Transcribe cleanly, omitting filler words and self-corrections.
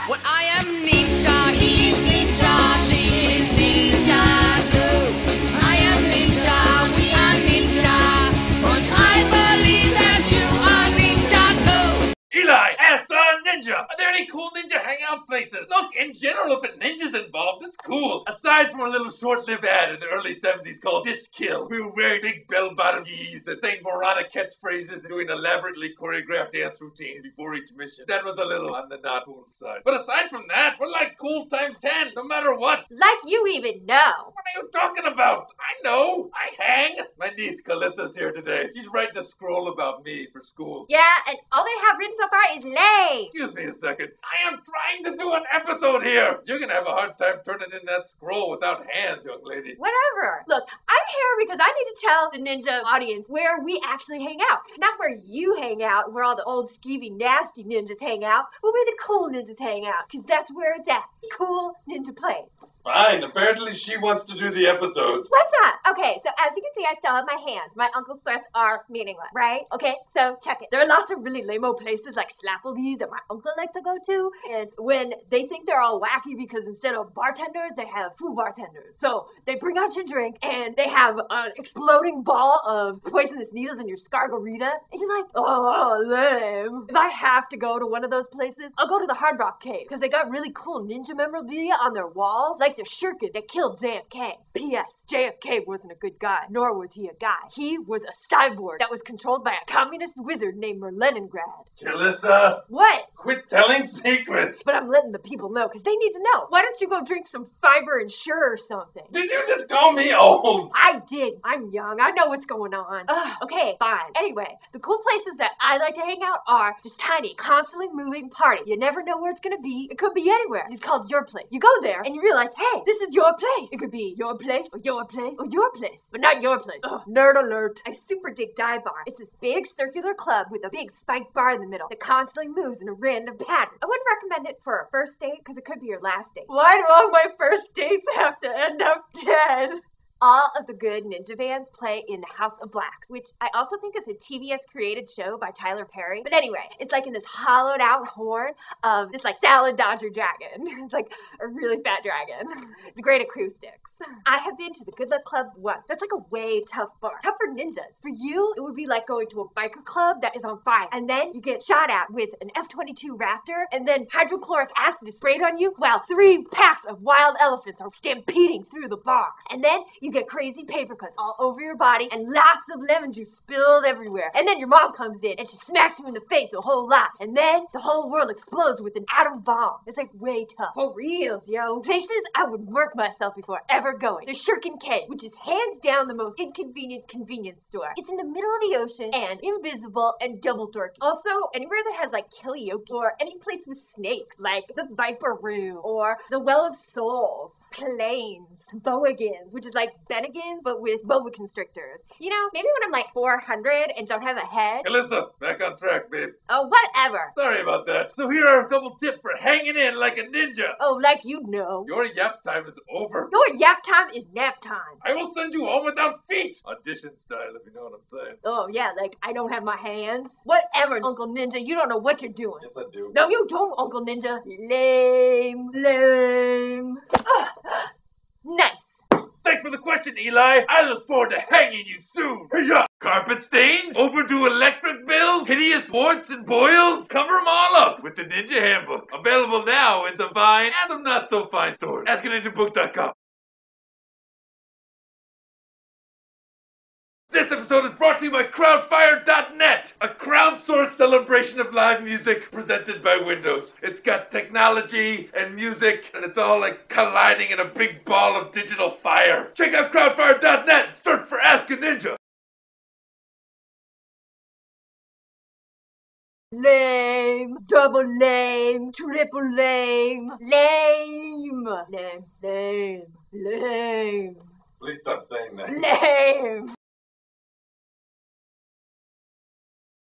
Well, I am ninja, he's ninja, she is ninja too. I am ninja, we are ninja, but I believe that you are ninja too. Eli, ask Ninja, are there any cool ninja hangout places? Look, in general, if a ninja's involved, it's cool. Aside from a little short-lived ad in the early 70s called Disc Kill, we were wearing big bell-bottom geese and saying moronic catchphrases and doing elaborately choreographed dance routines before each mission. That was a little on the not cool side. But aside from that, we're like cool times 10, no matter what. Like you even know. What are you talking about? I know. I hang. My niece Calyssa's here today. She's writing a scroll about me for school. Yeah, and all they have written so far is lame. Excuse me a second. I am trying to do an episode here. You're gonna have a hard time turning in that scroll without hands, young lady. Whatever. Look, I'm here because I need to tell the ninja audience where we actually hang out. Not where you hang out, where all the old skeevy nasty ninjas hang out, but where the cool ninjas hang out. Because that's where it's at. Cool Ninja Place. Fine. Apparently she wants to do the episode. What's that? Okay, so as you can see, I still have my hand. My uncle's threats are meaningless, right? Okay, so check it. There are lots of really lame-o places like Slapplebee's that my uncle likes to go to. And when they think they're all wacky because instead of bartenders, they have food bartenders. So they bring out your drink and they have an exploding ball of poisonous needles in your scargarita. And you're like, oh, lame. If I have to go to one of those places, I'll go to the Hard Rock Cave because they got really cool ninja memorabilia on their walls. Like the shuriken that killed JFK. P.S. JFK wasn't a good guy, nor was he a guy. He was a cyborg that was controlled by a communist wizard named Leningrad. Calissa! What? Quit telling secrets! But I'm letting the people know, because they need to know. Why don't you go drink some fiber and sure or something? Did you just call me old? I did. I'm young. I know what's going on. Okay, fine. Anyway, the cool places that I like to hang out are this tiny, constantly moving party. You never know where it's gonna be. It could be anywhere. It's called your place. You go there and you realize, hey, this is your place. It could be your place or your place or your place, but not your place. Nerd alert. I super dig Dive Bar. It's this big circular club with a big spiked bar in the middle that constantly moves in a random pattern. I wouldn't recommend it for a first date because it could be your last date. Why do all my first dates have to end up dead? All of the good ninja bands play in the House of Blacks, which I also think is a TBS created show by Tyler Perry. But anyway, it's like in this hollowed out horn of this like salad dodger dragon. It's like a really fat dragon. It's great acoustics. I have been to the Good Luck Club once. That's like a way tough bar. Tough for ninjas. For you, it would be like going to a biker club that is on fire. And then you get shot at with an F-22 Raptor, and then hydrochloric acid is sprayed on you while 3 packs of wild elephants are stampeding through the bar. And then you get crazy paper cuts all over your body and lots of lemon juice spilled everywhere. And then your mom comes in and she smacks you in the face a whole lot. And then the whole world explodes with an atom bomb. It's like way tough. For reals, yo. Places I would murk myself before ever going. The Shuriken Cave, which is hands down the most inconvenient convenience store. It's in the middle of the ocean and invisible and double dorky. Also, anywhere that has like karaoke or any place with snakes, like the Viper Room or the Well of Souls. Planes, Boagans, which is like Bennigan's, but with boa constrictors. You know, maybe when I'm like 400 and don't have a head. Calissa, back on track, babe. Oh, whatever. Sorry about that. So here are a couple tips for hanging in like a ninja. Oh, like you know. Your yap time is over. Your yap time is nap time. I will send you home without feet. Audition style, if you know what I'm saying. Oh, yeah, like I don't have my hands. Whatever, Uncle Ninja, you don't know what you're doing. Yes, I do. No, you don't, Uncle Ninja. Lame, lame. Nice. Thanks for the question, Eli. I look forward to hanging you soon. Hey-ya! Carpet stains? Overdue electric bills? Hideous warts and boils? Cover them all up with the Ninja Handbook. Available now in some fine and some not so fine stores. AskANinjaBook.com. This episode is brought to you by Crowdfire.net, a crowdsourced celebration of live music presented by Windows. It's got technology and music, and it's all like colliding in a big ball of digital fire. Check out Crowdfire.net and search for Ask a Ninja. Lame, double lame, triple lame, lame, lame, lame, lame. Please stop saying that. Lame.